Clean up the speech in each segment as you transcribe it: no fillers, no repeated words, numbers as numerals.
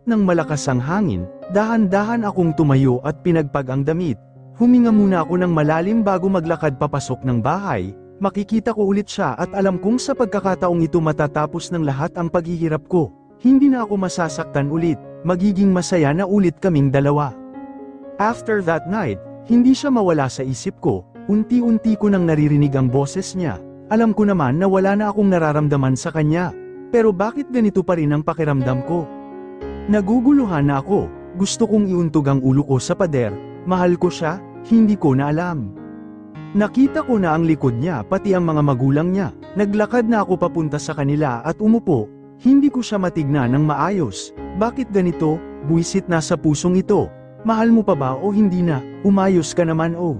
ng malakas ang hangin, dahan-dahan akong tumayo at pinagpag ang damit. Huminga muna ako ng malalim bago maglakad papasok ng bahay. Makikita ko ulit siya at alam kong sa pagkakataong ito matatapos ng lahat ang paghihirap ko. Hindi na ako masasaktan ulit, magiging masaya na ulit kaming dalawa. After that night, hindi siya mawala sa isip ko, unti-unti ko nang naririnig ang boses niya. Alam ko naman na wala na akong nararamdaman sa kanya. Pero bakit ganito pa rin ang pakiramdam ko? Naguguluhan na ako, gusto kong iuntog ang ulo ko sa pader, mahal ko siya, hindi ko na alam. Nakita ko na ang likod niya pati ang mga magulang niya, naglakad na ako papunta sa kanila at umupo, hindi ko siya matignan ng maayos. Bakit ganito, buwisit na sa pusong ito, mahal mo pa ba o hindi na, umayos ka naman o.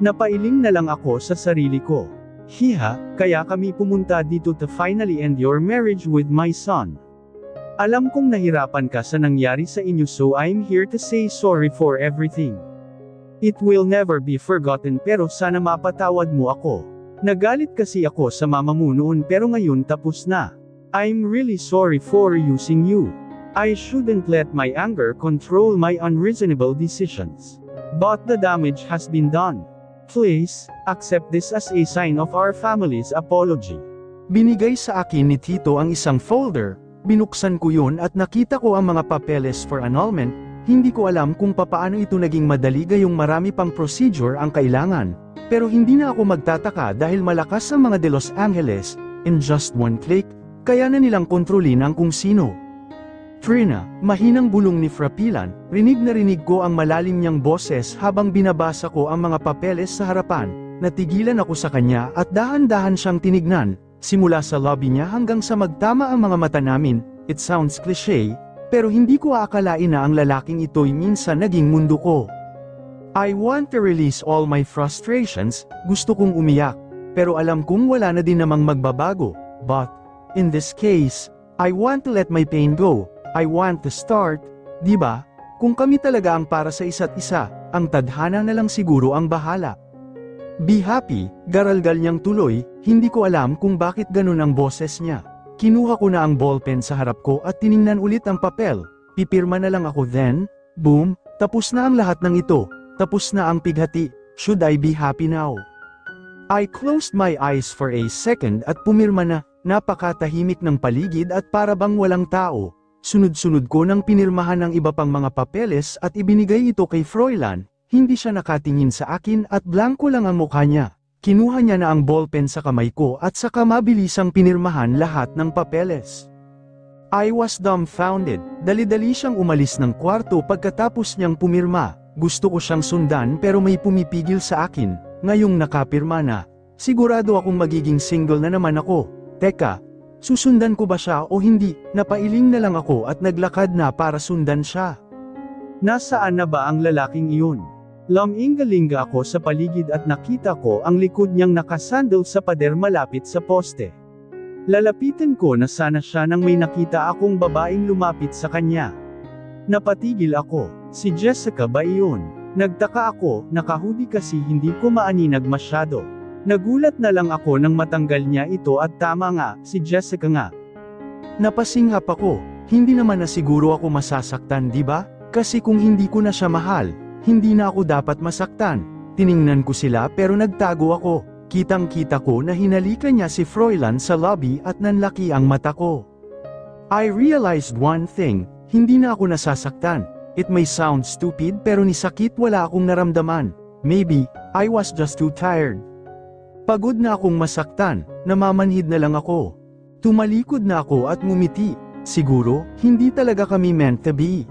Napailing na lang ako sa sarili ko. Hiha, kaya kami pumunta dito to finally end your marriage with my son. Alam kong nahirapan ka sa nangyari sa inyo so I'm here to say sorry for everything. It will never be forgotten pero sana mapatawad mo ako. Nagalit kasi ako sa mama mo noon pero ngayon tapos na. I'm really sorry for using you. I shouldn't let my anger control my unreasonable decisions. But the damage has been done. Please, accept this as a sign of our family's apology. Binigay sa akin ni Tito ang isang folder. Binuksan ko yun at nakita ko ang mga papeles for annulment. Hindi ko alam kung papaano ito naging madali gayong marami pang procedure ang kailangan. Pero hindi na ako magtataka dahil malakas ang mga de Los Angeles, in just one click, kaya na nilang kontrolin ang kung sino. Trina, mahinang bulong ni Frapilan, rinig na rinig ko ang malalim niyang boses habang binabasa ko ang mga papeles sa harapan. Natigilan ako sa kanya at dahan-dahan siyang tinignan. Simula sa lobby niya hanggang sa magtama ang mga mata namin, it sounds cliché, pero hindi ko aakalain na ang lalaking ito'y minsan naging mundo ko. I want to release all my frustrations, gusto kong umiyak, pero alam kong wala na din namang magbabago, but, in this case, I want to let my pain go, I want to start, di ba? Kung kami talaga ang para sa isa't isa, ang tadhana na lang siguro ang bahala. Be happy, garalgal niyang tuloy, hindi ko alam kung bakit ganun ang boses niya. Kinuha ko na ang ballpen sa harap ko at tiningnan ulit ang papel, pipirma na lang ako then, boom, tapos na ang lahat ng ito, tapos na ang pighati, should I be happy now? I closed my eyes for a second at pumirma na, napakatahimik ng paligid at para bang walang tao. Sunod-sunod ko nang pinirmahan ang iba pang mga papeles at ibinigay ito kay Froilan. Hindi siya nakatingin sa akin at blanko lang ang mukha niya. Kinuha niya na ang ballpen sa kamay ko at saka mabilisang pinirmahan lahat ng papeles. I was dumbfounded, dali-dali siyang umalis ng kwarto pagkatapos niyang pumirma. Gusto ko siyang sundan pero may pumipigil sa akin. Ngayong nakapirma na, sigurado akong magiging single na naman ako. Teka, susundan ko ba siya o hindi? Napailing na lang ako at naglakad na para sundan siya. Nasaan na ba ang lalaking iyon? Lumingalinga ako sa paligid at nakita ko ang likod niyang nakasandal sa pader malapit sa poste. Lalapitan ko na sana siya nang may nakita akong babaeng lumapit sa kanya. Napatigil ako, si Jessica ba iyon? Nagtaka ako, naka-hoodie kasi hindi ko maaninag masyado. Nagulat na lang ako nang matanggal niya ito at tama nga, si Jessica nga. Napasinghap ako, hindi naman na siguro ako masasaktan di ba? Kasi kung hindi ko na siya mahal, hindi na ako dapat masaktan. Tiningnan ko sila pero nagtago ako. Kitang-kita ko na hinalikan niya si Froilan sa lobby at nanlaki ang mata ko. I realized one thing, hindi na ako nasasaktan. It may sound stupid pero ni sakit wala akong naramdaman. Maybe, I was just too tired. Pagod na akong masaktan, namamanhid na lang ako. Tumalikod na ako at ngumiti. Siguro, hindi talaga kami meant to be.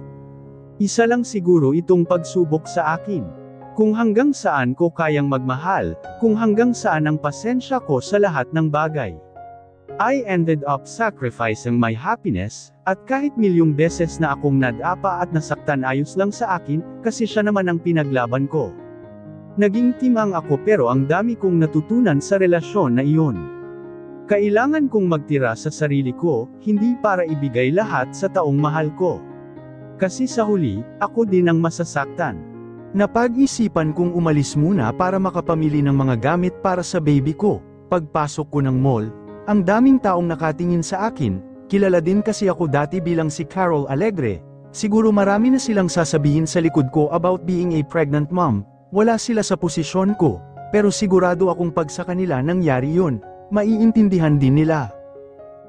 Isa lang siguro itong pagsubok sa akin. Kung hanggang saan ko kayang magmahal, kung hanggang saan ang pasensya ko sa lahat ng bagay. I ended up sacrificing my happiness, at kahit milyong beses na akong nadapa at nasaktan ayos lang sa akin, kasi siya naman ang pinaglaban ko. Naging timang ako pero ang dami kong natutunan sa relasyon na iyon. Kailangan kong magtira sa sarili ko, hindi para ibigay lahat sa taong mahal ko. Kasi sa huli, ako din ang masasaktan. Napag-isipan kong umalis muna para makapamili ng mga gamit para sa baby ko. Pagpasok ko ng mall, ang daming taong nakatingin sa akin, kilala din kasi ako dati bilang si Carol Alegre. Siguro marami na silang sasabihin sa likod ko about being a pregnant mom. Wala sila sa posisyon ko, pero sigurado akong pag sa kanila nangyari yun, maiintindihan din nila.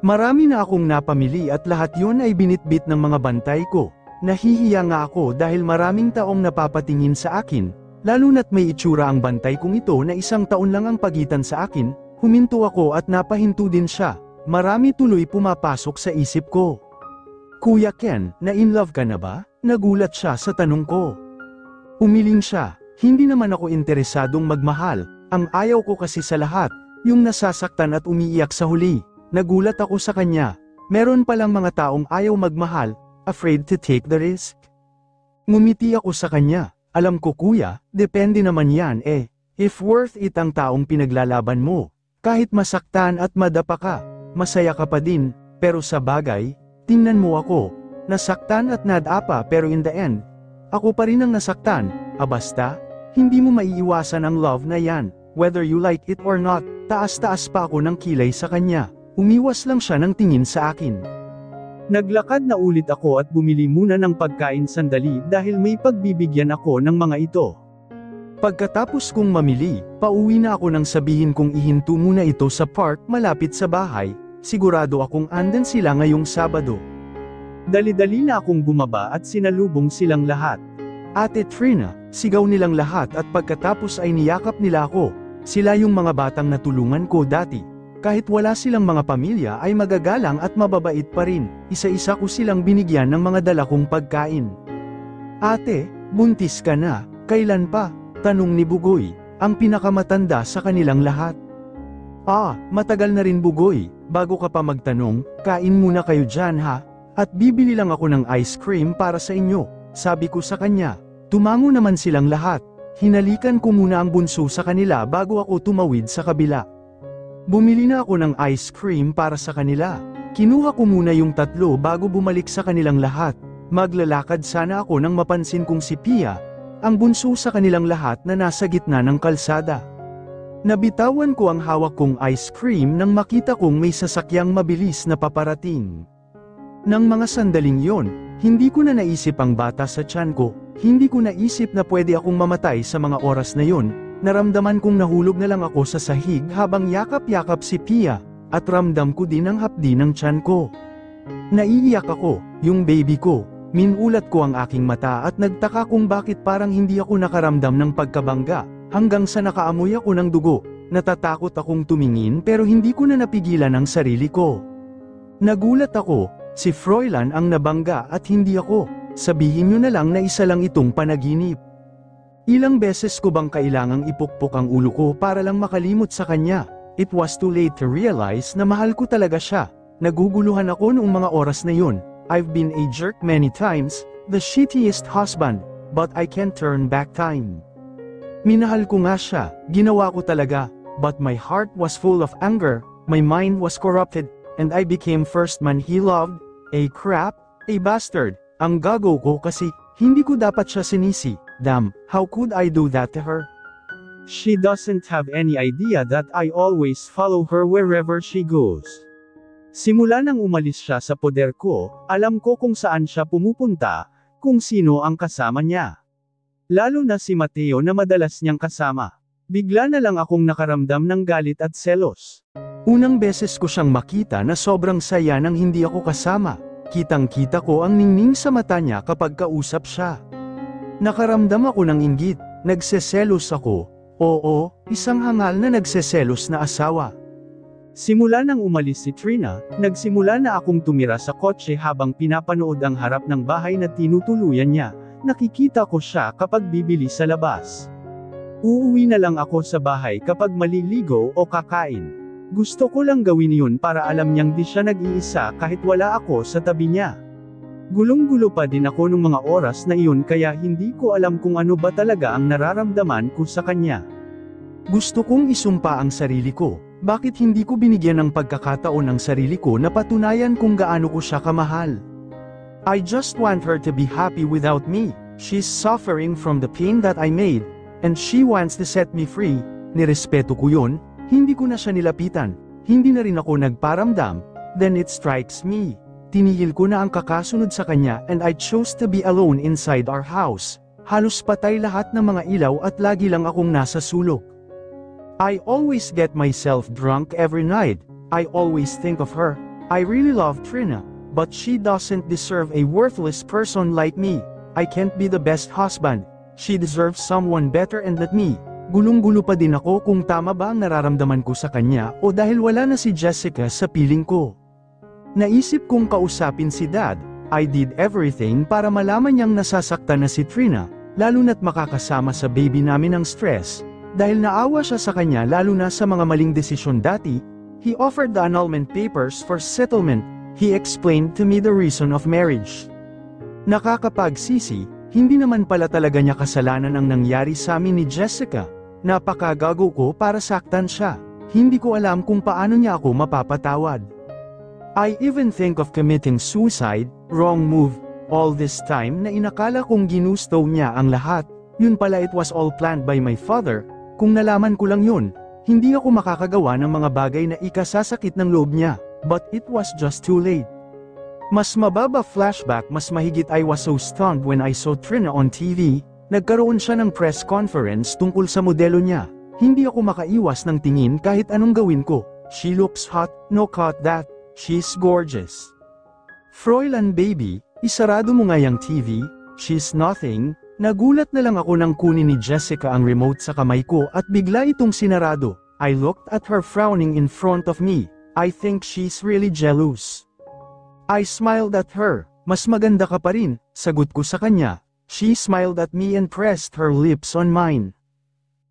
Marami na akong napamili at lahat yun ay binitbit ng mga bantay ko. Nahihiya nga ako dahil maraming taong napapatingin sa akin, lalo na't may itsura ang bantay kong ito na 1 taon lang ang pagitan sa akin. Huminto ako at napahinto din siya. Marami tuloy pumapasok sa isip ko. Kuya Ken, na-in-love ka na ba? Nagulat siya sa tanong ko. Umiling siya, hindi naman ako interesadong magmahal, ang ayaw ko kasi sa lahat, yung nasasaktan at umiiyak sa huli. Nagulat ako sa kanya, meron palang mga taong ayaw magmahal, afraid to take the risk. Ngumiti ako sa kanya, alam ko kuya, depende naman yan eh, if worth it ang taong pinaglalaban mo, kahit masaktan at madapa ka, masaya ka pa din, pero sa bagay, tingnan mo ako, nasaktan at nadapa pero in the end, ako pa rin ang nasaktan, basta, hindi mo maiiwasan ang love na yan, whether you like it or not. Taas-taas pa ako ng kilay sa kanya, umiwas lang siya ng tingin sa akin. Naglakad na ulit ako at bumili muna ng pagkain sandali dahil may pagbibigyan ako ng mga ito. Pagkatapos kong mamili, pauwi na ako nang sabihin kong ihinto muna ito sa park malapit sa bahay, sigurado akong andan sila ngayong Sabado. Dali-dali na akong bumaba at sinalubong silang lahat. Ate Trina, sigaw nilang lahat at pagkatapos ay niyakap nila ako, sila yung mga batang natulungan ko dati. Kahit wala silang mga pamilya ay magagalang at mababait pa rin, isa-isa ko silang binigyan ng mga dala kong pagkain. Ate, buntis ka na, kailan pa? Tanong ni Bugoy, ang pinakamatanda sa kanilang lahat. Matagal na rin Bugoy, bago ka pa magtanong, kain muna kayo dyan ha, at bibili lang ako ng ice cream para sa inyo, sabi ko sa kanya. Tumango naman silang lahat, hinalikan ko muna ang bunso sa kanila bago ako tumawid sa kabila. Bumili na ako ng ice cream para sa kanila. Kinuha ko muna yung 3 bago bumalik sa kanilang lahat. Maglalakad sana ako nang mapansin kong si Pia, ang bunso sa kanilang lahat na nasa gitna ng kalsada. Nabitawan ko ang hawak kong ice cream nang makita kong may sasakyang mabilis na paparating. Nang mga sandaling yon, hindi ko na naisip ang bata sa tiyan ko, hindi ko naisip na pwede akong mamatay sa mga oras na yon. Naramdaman kong nahulog na lang ako sa sahig habang yakap-yakap si Pia, at ramdam ko din ang hapdi ng tiyan ko. Naiiyak ako, yung baby ko, minulat ko ang aking mata at nagtaka kung bakit parang hindi ako nakaramdam ng pagkabangga, hanggang sa nakaamoy ako ng dugo. Natatakot akong tumingin pero hindi ko na napigilan ang sarili ko. Nagulat ako, si Froilan ang nabangga at hindi ako, sabihin nyo na lang na isa lang itong panaginip. Ilang beses ko bang kailangang ipukpok ang ulo ko para lang makalimot sa kanya? It was too late to realize na mahal ko talaga siya. Naguguluhan ako noong mga oras na yun. I've been a jerk many times, the shittiest husband, but I can't turn back time. Minahal ko nga siya, ginawa ko talaga, but my heart was full of anger, my mind was corrupted, and I became first man he loved, a crap, a bastard. Ang gago ko kasi, hindi ko dapat siya sinisi. Damn, how could I do that to her? She doesn't have any idea that I always follow her wherever she goes. Simula nang umalis siya sa poder ko, alam ko kung saan siya pumupunta, kung sino ang kasama niya. Lalo na si Mateo na madalas niyang kasama. Bigla na lang akong nakaramdam ng galit at selos. Unang beses ko siyang makita na sobrang saya nang hindi ako kasama. Kitang-kita ko ang ningning sa mata niya kapag kausap siya. Nakaramdam ako ng inggit, nagseselos ako, oo, isang hangal na nagseselos na asawa. Simula nang umalis si Trina, nagsimula na akong tumira sa kotse habang pinapanood ang harap ng bahay na tinutuluyan niya, nakikita ko siya kapag bibili sa labas. Uuwi na lang ako sa bahay kapag maliligo o kakain. Gusto ko lang gawin yun para alam niyang di siya nag-iisa kahit wala ako sa tabi niya. Gulong-gulo pa din ako nung mga oras na iyon kaya hindi ko alam kung ano ba talaga ang nararamdaman ko sa kanya. Gusto kong isumpa ang sarili ko, bakit hindi ko binigyan ng pagkakataon ang sarili ko na patunayan kung gaano ko siya kamahal. I just want her to be happy without me, she's suffering from the pain that I made, and she wants to set me free, nirespeto ko yun, hindi ko na siya nilapitan, hindi na rin ako nagparamdam, Then it strikes me. Tinihil ko na ang kakasunod sa kanya and I chose to be alone inside our house. Halos patay lahat ng mga ilaw at lagi lang akong nasa sulok. I always get myself drunk every night. I always think of her. I really love Trina, but she doesn't deserve a worthless person like me. I can't be the best husband. She deserves someone better and not me. Gulong-gulo pa din ako kung tama ba ang nararamdaman ko sa kanya o dahil wala na si Jessica sa piling ko. Naisip kong kausapin si Dad. I did everything para malaman niyang nasasaktan na si Trina, lalo na't makakasama sa baby namin ang stress. Dahil naawa siya sa kanya lalo na sa mga maling desisyon dati, he offered the annulment papers for settlement. He explained to me the reason of marriage. Nakakapagsisi, hindi naman pala talaga niya kasalanan ang nangyari sa amin ni Jessica. Napakagago ko para saktan siya. Hindi ko alam kung paano niya ako mapapatawad. I even think of committing suicide, wrong move. All this time na inakala kong ginusto niya ang lahat, yun pala it was all planned by my father. Kung nalaman ko lang yun, hindi ako makakagawa ng mga bagay na ikasasakit ng loob niya, but it was just too late. Mas mababa flashback, mas mahigit I was so stunned when I saw Trina on TV, nagkaroon siya ng press conference tungkol sa modelo niya. Hindi ako makaiwas ng tingin kahit anong gawin ko. She looks hot, no cut that, she's gorgeous. Froilan baby, isarado mo nga yung TV, she's nothing. Nagulat na lang ako nang kunin ni Jessica ang remote sa kamay ko at bigla itong sinarado. I looked at her frowning in front of me. I think she's really jealous. I smiled at her. Mas maganda ka pa rin, sagot ko sa kanya. She smiled at me and pressed her lips on mine.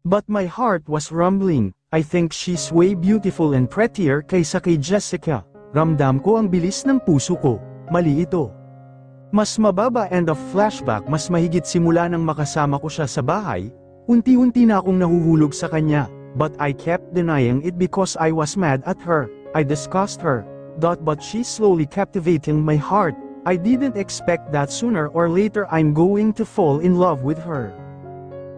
But my heart was rumbling. I think she's way beautiful and prettier kaysa kay Jessica. Ramdam ko ang bilis ng puso ko. Mali ito. Mas mababa end of flashback, mas mahigit simula nang makasama ko siya sa bahay, unti-unti na akong nahuhulog sa kanya, but I kept denying it because I was mad at her. I discussed her, but she's slowly captivating my heart. I didn't expect that sooner or later I'm going to fall in love with her.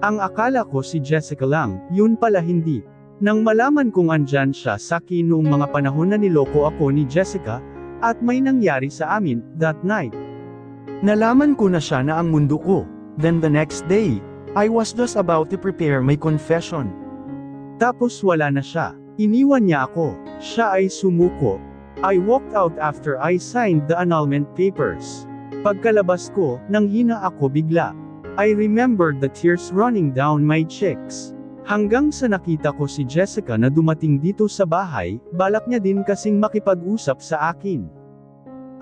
Ang akala ko si Jessica lang, yun pala hindi. Nang malaman kong andyan siya sa akin noong mga panahon na niloko ako ni Jessica, at may nangyari sa amin, that night. Nalaman ko na siya na ang mundo ko. Then the next day, I was just about to prepare my confession. Tapos wala na siya. Iniwan niya ako. Siya ay sumuko. I walked out after I signed the annulment papers. Pagkalabas ko, nanghina ako bigla. I remembered the tears running down my cheeks. Hanggang sa nakita ko si Jessica na dumating dito sa bahay, balak niya din kasing makipag-usap sa akin.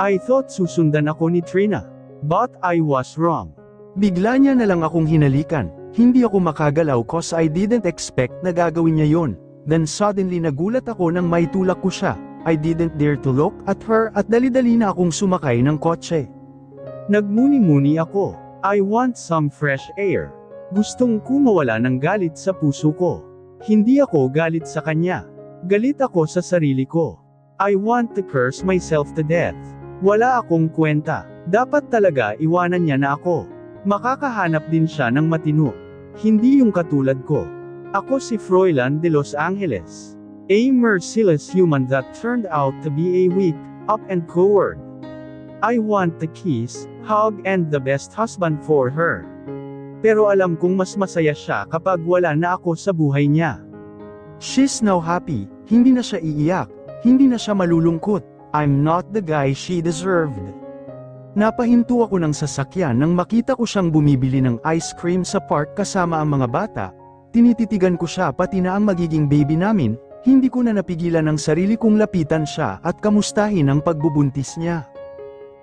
I thought susundan ako ni Trina. But I was wrong. Bigla niya na lang akong hinalikan. Hindi ako makagalaw cause I didn't expect na gagawin niya yon. Then suddenly nagulat ako nang maitulak ko siya. I didn't dare to look at her at dali-dali na akong sumakay ng kotse. Nagmuni-muni ako. I want some fresh air. Gustong ko mawala ng galit sa puso ko. Hindi ako galit sa kanya. Galit ako sa sarili ko. I want to curse myself to death. Wala akong kwenta. Dapat talaga iwanan niya na ako. Makakahanap din siya ng matino. Hindi yung katulad ko. Ako si Froilan de Los Angeles. A merciless human that turned out to be a weak, up and coward. I want to kiss, hug and the best husband for her. Pero alam kong mas masaya siya kapag wala na ako sa buhay niya. She's now happy, hindi na siya iiyak, hindi na siya malulungkot. I'm not the guy she deserved. Napahinto ako ng sasakyan nang makita ko siyang bumibili ng ice cream sa park kasama ang mga bata. Tinititigan ko siya pati na ang magiging baby namin, hindi ko na napigilan ang sarili kong lapitan siya at kamustahin ang pagbubuntis niya.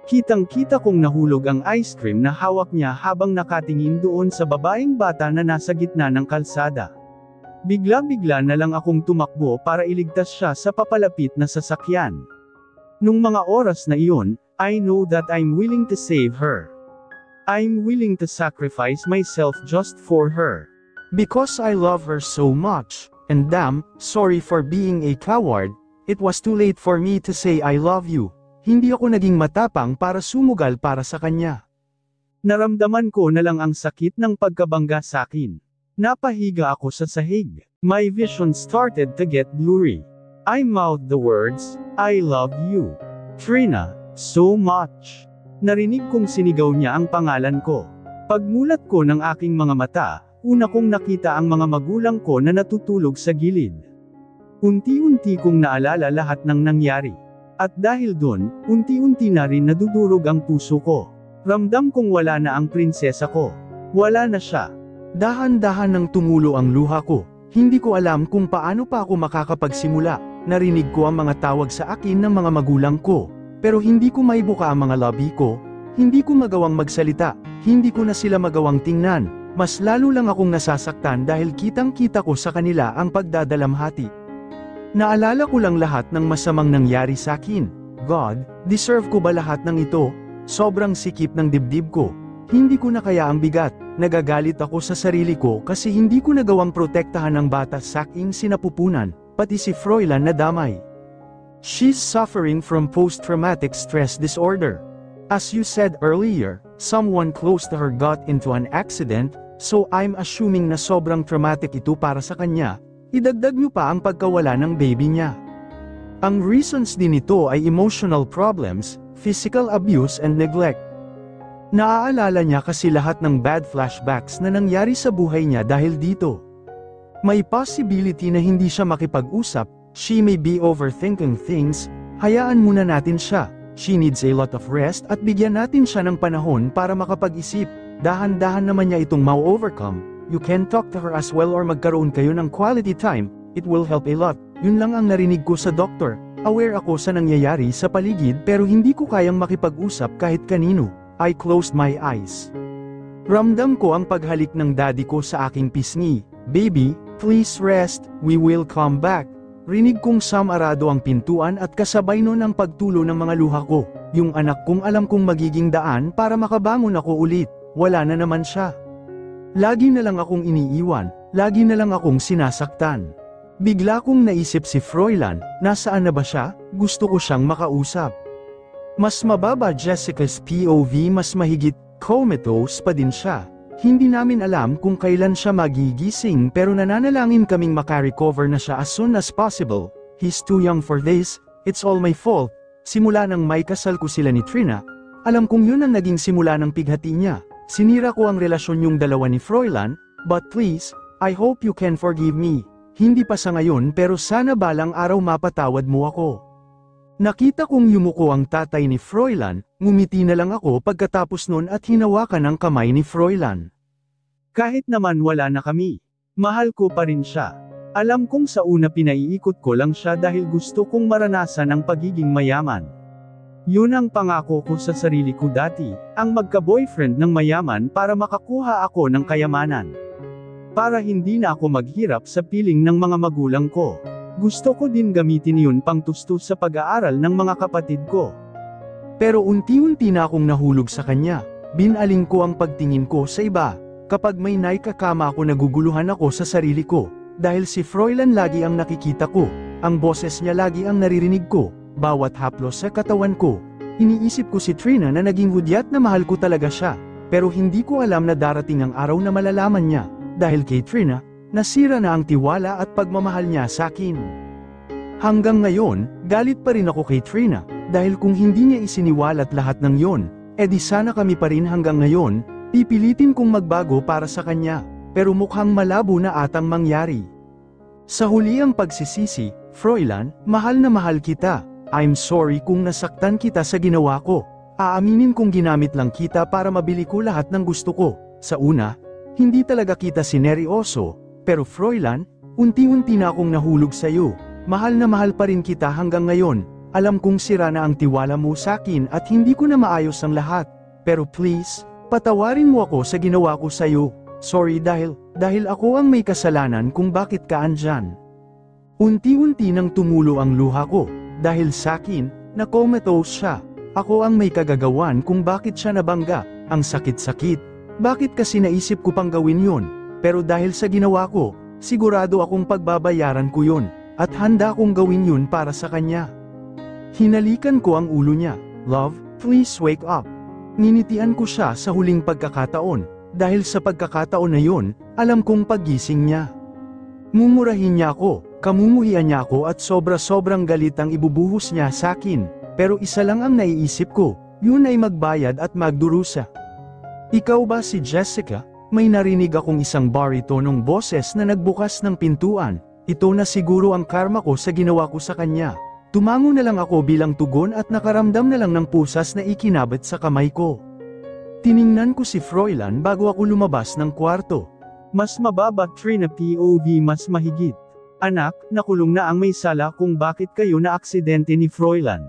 Kitang-kita kong nahulog ang ice cream na hawak niya habang nakatingin doon sa babaeng bata na nasa gitna ng kalsada. Bigla-bigla na lang akong tumakbo para iligtas siya sa papalapit na sasakyan. Nung mga oras na iyon, I know that I'm willing to save her. I'm willing to sacrifice myself just for her. Because I love her so much, and damn, sorry for being a coward, it was too late for me to say I love you. Hindi ako naging matapang para sumugal para sa kanya. Naramdaman ko na lang ang sakit ng pagkabangga sa akin. Napahiga ako sa sahig. My vision started to get blurry. I mouthed the words, I love you, Trina, so much. Narinig kong sinigaw niya ang pangalan ko. Pagmulat ko ng aking mga mata, una kong nakita ang mga magulang ko na natutulog sa gilid. Unti-unti kong naalala lahat ng nangyari. At dahil doon, unti-unti na rin nadudurog ang puso ko. Ramdam kong wala na ang prinsesa ko. Wala na siya. Dahan-dahan nang tumulo ang luha ko. Hindi ko alam kung paano pa ako makakapagsimula. Narinig ko ang mga tawag sa akin ng mga magulang ko. Pero hindi ko maibuka ang mga labi ko. Hindi ko magawang magsalita. Hindi ko na sila magawang tingnan. Mas lalo lang akong nasasaktan dahil kitang-kita ko sa kanila ang pagdadalamhati. Naalala ko lang lahat ng masamang nangyari sa akin. God, deserve ko ba lahat ng ito? Sobrang sikip ng dibdib ko. Hindi ko na kaya ang bigat. Nagagalit ako sa sarili ko kasi hindi ko nagawang protektahan ang bata sa aking sinapupunan, pati si Froilan na damay. She's suffering from post-traumatic stress disorder. As you said earlier, someone close to her got into an accident, so I'm assuming na sobrang traumatic ito para sa kanya. Idagdag niyo pa ang pagkawala ng baby niya. Ang reasons din nito ay emotional problems, physical abuse and neglect. Naaalala niya kasi lahat ng bad flashbacks na nangyari sa buhay niya dahil dito. May possibility na hindi siya makipag-usap, she may be overthinking things, hayaan muna natin siya. She needs a lot of rest at bigyan natin siya ng panahon para makapag-isip. Dahan-dahan naman niya itong ma-overcome. You can talk to her as well or magkaroon kayo ng quality time, it will help a lot. Yun lang ang narinig ko sa doktor. Aware ako sa nangyayari sa paligid pero hindi ko kayang makipag-usap kahit kanino. I closed my eyes. Ramdam ko ang paghalik ng daddy ko sa aking pisngi. Baby, please rest, we will come back. Rinig kong samarado ang pintuan at kasabay nun ang pagtulo ng mga luha ko. Yung anak kong alam kong magiging daan para makabangon ako ulit. Wala na naman siya. Lagi na lang akong iniiwan, lagi na lang akong sinasaktan. Bigla kong naisip si Froilan, nasaan na ba siya? Gusto ko siyang makausap. Mas mababa Jessica's POV, mas mahigit, comatose pa din siya. Hindi namin alam kung kailan siya magigising pero nananalangin kaming makarecover na siya as soon as possible. He's too young for this, it's all my fault. Simula nang may kasal ko sila ni Trina, alam kong yun ang naging simula ng pighati niya. Sinira ko ang relasyon yung dalawa ni Froilan, but please, I hope you can forgive me. Hindi pa sa ngayon pero sana balang araw mapatawad mo ako. Nakita kong yumuko ang tatay ni Froilan, ngumiti na lang ako pagkatapos nun at hinawakan ang kamay ni Froilan. Kahit naman wala na kami, mahal ko pa rin siya. Alam kong sa una pinaiikot ko lang siya dahil gusto kong maranasan ang pagiging mayaman. Yun ang pangako ko sa sarili ko dati, ang magka-boyfriend ng mayaman para makakuha ako ng kayamanan. Para hindi na ako maghirap sa piling ng mga magulang ko. Gusto ko din gamitin yun pang tustos sa pag-aaral ng mga kapatid ko. Pero unti-unti na akong nahulog sa kanya, binaling ko ang pagtingin ko sa iba. Kapag may naikakama ako naguguluhan ako sa sarili ko, dahil si Froilan lagi ang nakikita ko, ang boses niya lagi ang naririnig ko. Bawat haplos sa katawan ko, iniisip ko si Trina na naging hudyat na mahal ko talaga siya, pero hindi ko alam na darating ang araw na malalaman niya, dahil kay Trina, nasira na ang tiwala at pagmamahal niya sa akin. Hanggang ngayon, galit pa rin ako kay Trina, dahil kung hindi niya isiniwalat lahat ng yon, edi sana kami pa rin hanggang ngayon, pipilitin kong magbago para sa kanya, pero mukhang malabo na atang mangyari. Sa huli ang pagsisisi, Froilan, mahal na mahal kita. I'm sorry kung nasaktan kita sa ginawa ko. Aaminin kong ginamit lang kita para mabili ko lahat ng gusto ko. Sa una, hindi talaga kita sineryoso, pero Froilan, unti-unti na akong nahulog sa iyo. Mahal na mahal pa rin kita hanggang ngayon. Alam kong sira na ang tiwala mo sa akin at hindi ko na maayos ang lahat. Pero please, patawarin mo ako sa ginawa ko sa iyo. Sorry dahil ako ang may kasalanan kung bakit ka andyan. Unti-unti nang tumulo ang luha ko. Dahil sa akin, na-comatose siya. Ako ang may kagagawan kung bakit siya nabangga. Ang sakit-sakit. Bakit kasi naisip ko pang gawin yun? Pero dahil sa ginawa ko, sigurado akong pagbabayaran ko yun. At handa akong gawin yun para sa kanya. Hinalikan ko ang ulo niya. Love, please wake up. Ninitian ko siya sa huling pagkakataon. Dahil sa pagkakataon na yun, alam kong paggising niya. Mumurahin niya ako. Kamumuhian niya ako at sobra-sobrang galit ang ibubuhos niya sa akin, pero isa lang ang naiisip ko, yun ay magbayad at magdurusa. Ikaw ba si Jessica? May narinig akong isang baritonong boses na nagbukas ng pintuan. Ito na siguro ang karma ko sa ginawa ko sa kanya. Tumango na lang ako bilang tugon at nakaramdam na lang ng pusas na ikinabit sa kamay ko. Tiningnan ko si Froilan bago ako lumabas ng kwarto. Mas mababa na POV mas mahigit. Anak, nakulong na ang may sala kung bakit kayo na aksidente ni Froilan.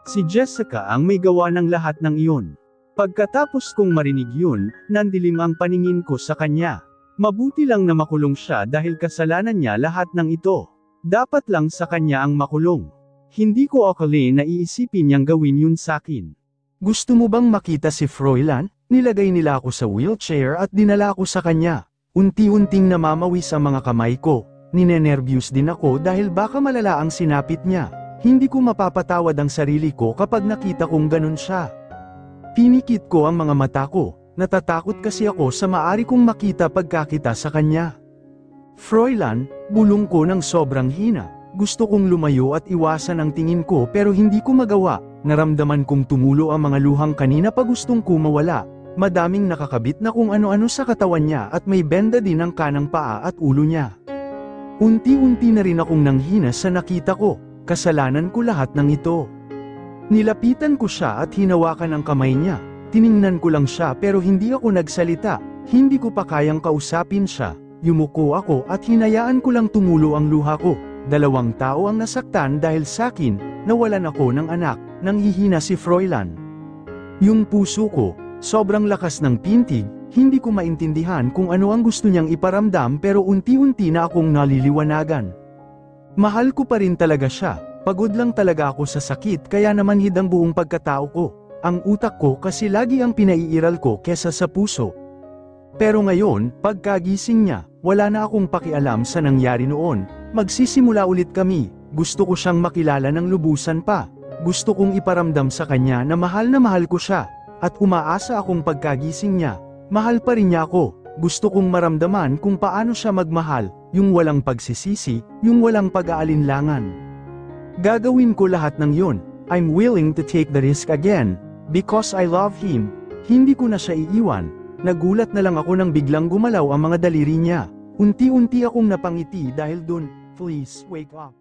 Si Jessica ang may gawa ng lahat ng iyon. Pagkatapos kong marinig yun, nandilim ang paningin ko sa kanya. Mabuti lang na makulong siya dahil kasalanan niya lahat ng ito. Dapat lang sa kanya ang makulong. Hindi ko akali na iisipin niyang gawin yun sakin. Gusto mo bang makita si Froilan? Nilagay nila ako sa wheelchair at dinala ako sa kanya. Unti-unting namamawis ang mga kamay ko. Ninenervyos din ako dahil baka malala ang sinapit niya. Hindi ko mapapatawad ang sarili ko kapag nakita kong ganun siya. Pinikit ko ang mga mata ko, natatakot kasi ako sa maari kong makita pagkakita sa kanya. Froilan, bulong ko ng sobrang hina. Gusto kong lumayo at iwasan ang tingin ko pero hindi ko magawa. Naramdaman kong tumulo ang mga luhang kanina pa gustong ko mawala. Madaming nakakabit na kung ano-ano sa katawan niya at may benda din ang kanang paa at ulo niya. Unti-unti na rin akong nanghina sa nakita ko, kasalanan ko lahat ng ito. Nilapitan ko siya at hinawakan ang kamay niya, tiningnan ko lang siya pero hindi ako nagsalita, hindi ko pa kayang kausapin siya, yumuko ako at hinayaan ko lang tumulo ang luha ko. 2 tao ang nasaktan dahil sakin, nawalan ako ng anak, nanghihina si Froilan. Yung puso ko, sobrang lakas ng pintig, hindi ko maintindihan kung ano ang gusto niyang iparamdam pero unti-unti na akong naliliwanagan. Mahal ko pa rin talaga siya, pagod lang talaga ako sa sakit kaya namanhid ang buong pagkatao ko. Ang utak ko kasi lagi ang pinaiiral ko kesa sa puso. Pero ngayon, pagkagising niya, wala na akong pakialam sa nangyari noon, magsisimula ulit kami, gusto ko siyang makilala ng lubusan pa, gusto kong iparamdam sa kanya na mahal ko siya, at umaasa akong pagkagising niya, mahal pa rin niya ako, gusto kong maramdaman kung paano siya magmahal, yung walang pagsisisi, yung walang pag-aalinlangan. Gagawin ko lahat ng yun, I'm willing to take the risk again, because I love him, hindi ko na siya iiwan. Nagulat na lang ako nang biglang gumalaw ang mga daliri niya, unti-unti akong napangiti dahil dun, please wake up.